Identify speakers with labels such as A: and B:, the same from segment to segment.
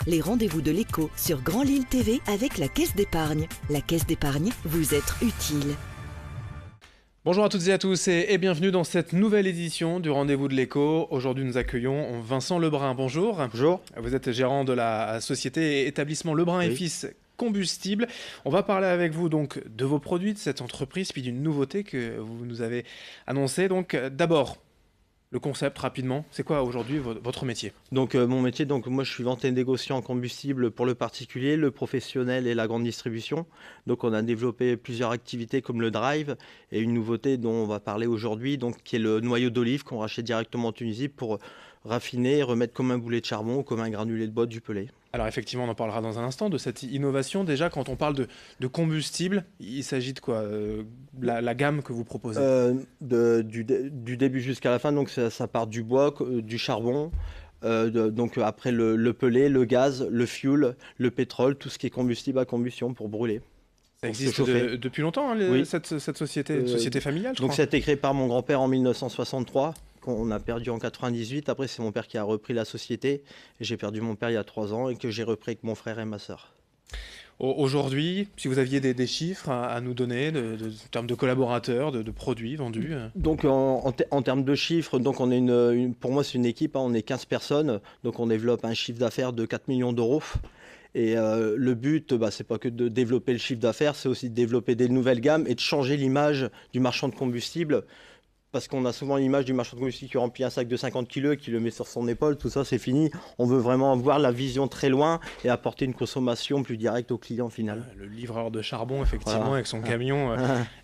A: les rendez-vous de l'écho sur Grand Lille TV avec la Caisse d'épargne. La Caisse d'épargne, vous être utile.
B: Bonjour à toutes et à tous et bienvenue dans cette nouvelle édition du Rendez-vous de l'écho. Aujourd'hui, nous accueillons Vincent Lebrun. Bonjour.
C: Bonjour.
B: Vous êtes gérant de la société et établissement Lebrun et Fils Combustible. On va parler avec vous donc de vos produits, de cette entreprise, puis d'une nouveauté que vous nous avez annoncée. Donc d'abord, le concept rapidement, c'est quoi aujourd'hui votre métier?
C: Donc mon métier, moi je suis vente et négociant en combustible pour le particulier, le professionnel et la grande distribution. Donc on a développé plusieurs activités comme le drive et une nouveauté dont on va parler aujourd'hui, donc qui est le noyau d'olive qu'on rachète directement en Tunisie pour raffiner et remettre comme un boulet de charbon ou comme un granulé de bois du pelé.
B: Alors effectivement, on en parlera dans un instant de cette innovation. Déjà, quand on parle de combustible, il s'agit de quoi, la gamme que vous proposez?
C: Du début jusqu'à la fin, donc ça part du bois, du charbon, donc après le pelé, le gaz, le fuel, le pétrole, tout ce qui est combustible à combustion pour brûler.
B: Ça existe depuis longtemps, hein, cette société, société familiale, je crois.
C: Donc ça a été créé par mon grand-père en 1963. On a perdu en 98. Après, c'est mon père qui a repris la société. J'ai perdu mon père il y a 3 ans et que j'ai repris avec mon frère et ma sœur.
B: Aujourd'hui, si vous aviez des chiffres à nous donner en termes de collaborateurs, de produits vendus.
C: Donc en termes de chiffres, donc on est pour moi c'est une équipe, hein, on est 15 personnes. Donc on développe un chiffre d'affaires de 4 millions d'euros. Et le but, c'est pas que de développer le chiffre d'affaires, c'est aussi de développer des nouvelles gammes et de changer l'image du marchand de combustible. Parce qu'on a souvent l'image du marchand de combustible qui remplit un sac de 50 kg et qui le met sur son épaule, tout ça c'est fini. On veut vraiment avoir la vision très loin et apporter une consommation plus directe au client final.
B: Le livreur de charbon, effectivement, avec son camion,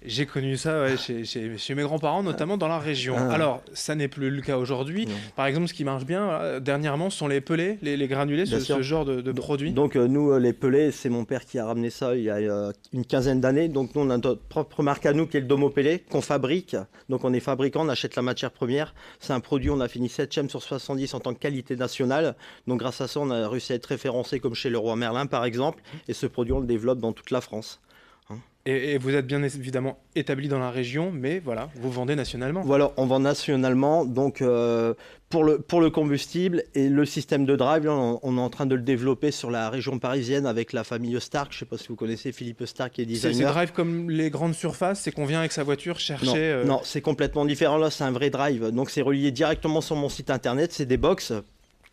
B: j'ai connu ça chez mes grands-parents, notamment dans la région. Alors, ça n'est plus le cas aujourd'hui. Par exemple, ce qui marche bien dernièrement, ce sont les pelés, les granulés, ce genre de produits.
C: Donc nous, les pelés, c'est mon père qui a ramené ça il y a une quinzaine d'années. Donc nous, on a notre propre marque à nous qui est le Domo Pelé, qu'on fabrique. Donc on est fabricant, on achète la matière première. C'est un produit, on a fini 7e sur 70 en tant que qualité nationale. Donc grâce à ça, on a réussi à être référencé comme chez Leroy Merlin par exemple. Et ce produit, on le développe dans toute la France.
B: Et vous êtes bien évidemment établi dans la région, mais voilà, vous vendez nationalement.
C: Voilà, on vend nationalement. Donc pour le combustible et le système de drive, là, on est en train de le développer sur la région parisienne avec la famille Stark. Je ne sais pas si vous connaissez Philippe Stark qui est designer.
B: C'est drive comme les grandes surfaces, c'est qu'on vient avec sa voiture chercher...
C: Non, c'est complètement différent. Là, c'est un vrai drive. Donc c'est relié directement sur mon site internet. C'est des box.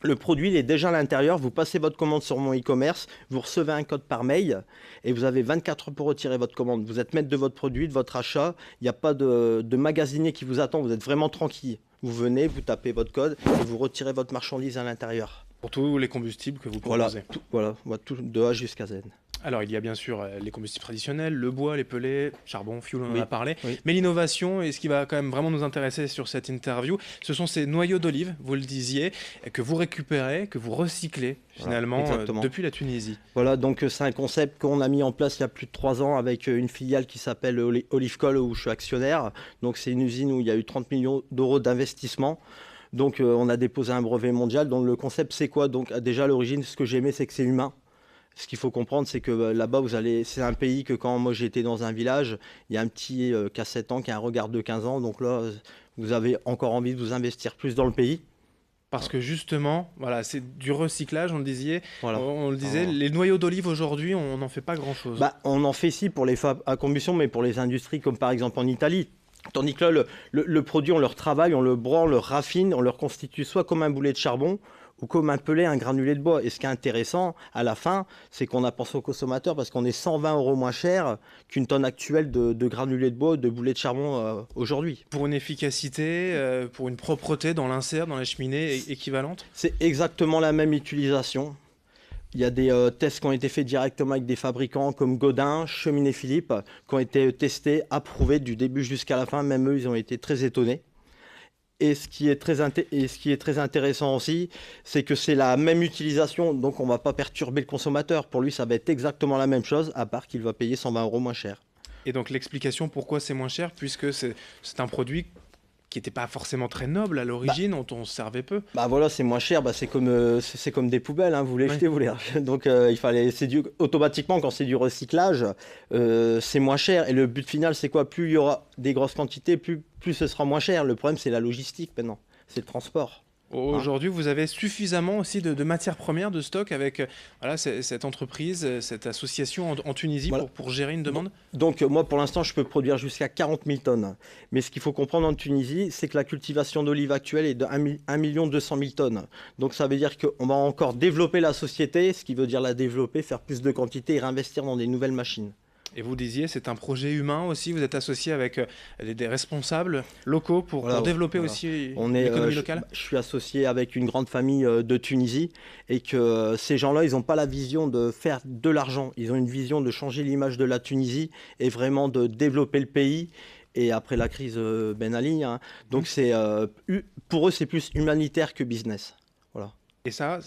C: Le produit il est déjà à l'intérieur, vous passez votre commande sur mon e-commerce, vous recevez un code par mail et vous avez 24 heures pour retirer votre commande. Vous êtes maître de votre produit, de votre achat, il n'y a pas de magasinier qui vous attend, vous êtes vraiment tranquille. Vous venez, vous tapez votre code et vous retirez votre marchandise à l'intérieur.
B: Pour tous les combustibles que vous proposez.
C: Voilà, tout de A jusqu'à Z.
B: Alors, il y a bien sûr les combustibles traditionnels, le bois, les pellets, charbon, fuel, on en a parlé. Mais l'innovation, et ce qui va quand même vraiment nous intéresser sur cette interview, ce sont ces noyaux d'olive, vous le disiez, que vous récupérez, que vous recyclez finalement depuis la Tunisie.
C: Voilà, donc c'est un concept qu'on a mis en place il y a plus de 3 ans avec une filiale qui s'appelle Olivecol où je suis actionnaire. Donc c'est une usine où il y a eu 30 millions d'euros d'investissement. Donc on a déposé un brevet mondial. Donc le concept c'est quoi? Donc déjà à l'origine, ce que j'aimais c'est que c'est humain. Ce qu'il faut comprendre, c'est que là-bas, c'est un pays que quand moi j'étais dans un village, il y a un petit qui a 7 ans, qui a un regard de 15 ans. Donc là, vous avez encore envie de vous investir plus dans le pays.
B: Parce que justement, voilà, c'est du recyclage, on le disait. On le disait, les noyaux d'olive aujourd'hui, on n'en fait pas grand-chose.
C: On en fait ici pour les fabs à combustion, mais pour les industries comme par exemple en Italie. Tandis que là, le produit, on le retravaille, on le broie, on le raffine, on le reconstitue soit comme un boulet de charbon, ou comme un pelé, un granulé de bois. Et ce qui est intéressant, à la fin, c'est qu'on a pensé aux consommateurs parce qu'on est 120 € moins cher qu'une tonne actuelle de granulé de bois, de boulet de charbon aujourd'hui.
B: Pour une efficacité, pour une propreté dans l'insert, dans la cheminée équivalente?
C: C'est exactement la même utilisation. Il y a des tests qui ont été faits directement avec des fabricants comme Godin, Cheminée Philippe, qui ont été testés, approuvés du début jusqu'à la fin. Même eux, ils ont été très étonnés. Et ce qui est très intéressant aussi, c'est que c'est la même utilisation, donc on ne va pas perturber le consommateur. Pour lui, ça va être exactement la même chose, à part qu'il va payer 120 € moins cher.
B: Et donc l'explication pourquoi c'est moins cher, puisque c'est un produit qui n'était pas forcément très noble à l'origine, dont on se servait peu.
C: Voilà, c'est moins cher, c'est comme des poubelles, hein, vous les jetez, vous les rachetez. Donc automatiquement, quand c'est du recyclage, c'est moins cher. Et le but final, c'est quoi? Plus il y aura des grosses quantités, plus ce sera moins cher. Le problème, c'est la logistique maintenant, c'est le transport.
B: Aujourd'hui, vous avez suffisamment aussi de matières premières, de stock avec voilà, cette entreprise, cette association en Tunisie voilà. pour gérer une demande?
C: Donc moi, pour l'instant, je peux produire jusqu'à 40 000 tonnes. Mais ce qu'il faut comprendre en Tunisie, c'est que la cultivation d'olives actuelle est de 1 200 000 tonnes. Donc ça veut dire qu'on va encore développer la société, ce qui veut dire la développer, faire plus de quantité et réinvestir dans des nouvelles machines.
B: Et vous disiez, c'est un projet humain aussi, vous êtes associé avec des responsables locaux pour développer aussi l'économie locale?
C: Je suis associé avec une grande famille de Tunisie et que ces gens-là, ils n'ont pas la vision de faire de l'argent. Ils ont une vision de changer l'image de la Tunisie et vraiment de développer le pays. Et après la crise Ben Ali, hein. Donc pour eux, c'est plus humanitaire que business. Voilà.
B: Et ça...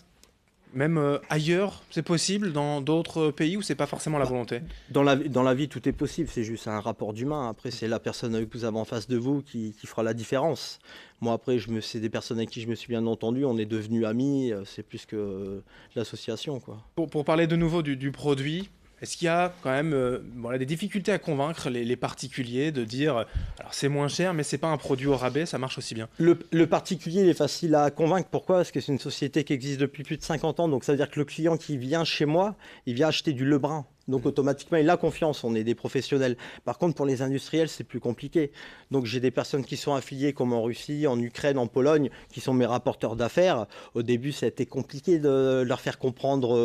B: Même ailleurs, c'est possible dans d'autres pays ou c'est pas forcément la volonté?
C: Dans la vie, tout est possible. C'est juste un rapport d'humain. Après, c'est la personne que vous avez en face de vous qui fera la différence. Moi, après, c'est des personnes avec qui je me suis bien entendu. On est devenus amis. C'est plus que l'association, quoi.
B: Pour parler de nouveau du produit, est-ce qu'il y a quand même voilà, des difficultés à convaincre les particuliers de dire alors c'est moins cher mais c'est pas un produit au rabais, ça marche aussi bien?
C: Le particulier il est facile à convaincre. Pourquoi? Parce que c'est une société qui existe depuis plus de 50 ans. Donc ça veut dire que le client qui vient chez moi, il vient acheter du Lebrun. Donc automatiquement, il a confiance, on est des professionnels. Par contre, pour les industriels, c'est plus compliqué. Donc j'ai des personnes qui sont affiliées comme en Russie, en Ukraine, en Pologne, qui sont mes rapporteurs d'affaires. Au début, ça a été compliqué de leur faire comprendre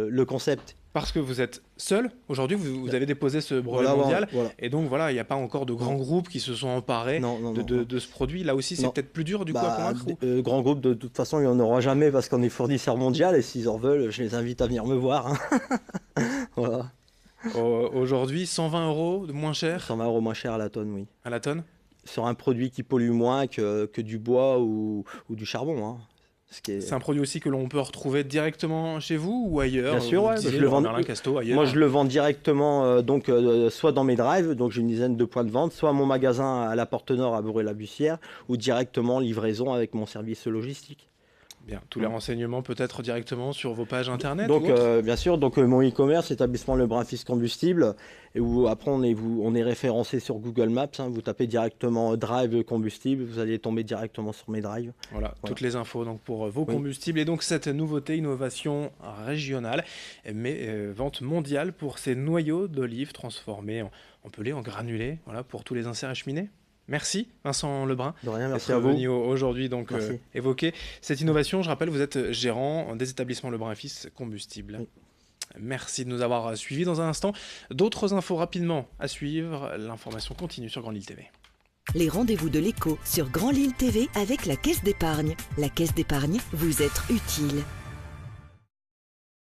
C: le concept.
B: Parce que vous êtes seul, aujourd'hui, vous avez déposé ce brevet mondial, et donc voilà, il n'y a pas encore de grands groupes qui se sont emparés de ce produit. Là aussi, c'est peut-être plus dur du coup à convaincre
C: grands groupes, de toute façon, il n'y en aura jamais parce qu'on est fournisseur mondial, et s'ils en veulent, je les invite à venir me voir. Hein. Voilà.
B: Aujourd'hui, 120 € de moins cher?
C: 120 € moins cher à la tonne, oui.
B: À la tonne?
C: Sur un produit qui pollue moins que du bois ou du charbon, hein.
B: C'est un produit aussi que l'on peut retrouver directement chez vous ou ailleurs?
C: Bien sûr, ouais,
B: je le vends. Moi,
C: je le vends directement, soit dans mes drives, donc j'ai une dizaine de points de vente, soit à mon magasin à la Porte Nord à Bourg-la-Bussière, ou directement livraison avec mon service logistique.
B: Bien, tous les renseignements peut-être directement sur vos pages internet?
C: Donc, bien sûr, donc mon e-commerce, établissement Lebrun Fils Combustible, et où après on est référencé sur Google Maps. Hein, vous tapez directement Drive Combustible, vous allez tomber directement sur mes drives.
B: Voilà, toutes les infos donc pour vos combustibles et donc cette nouveauté, innovation régionale, mais vente mondiale pour ces noyaux d'olive transformés en pelés, en granulés, voilà, pour tous les inserts à cheminée. Merci Vincent Lebrun.
C: De rien, merci à vous.
B: Venu aujourd'hui donc évoquer cette innovation. Je rappelle, vous êtes gérant des établissements Lebrun Fils Combustible. Oui. Merci de nous avoir suivis. Dans un instant, d'autres infos rapidement à suivre. L'information continue sur Grand Lille TV.
A: Les rendez-vous de l'écho sur Grand Lille TV avec la Caisse d'épargne. La Caisse d'épargne, vous être utile.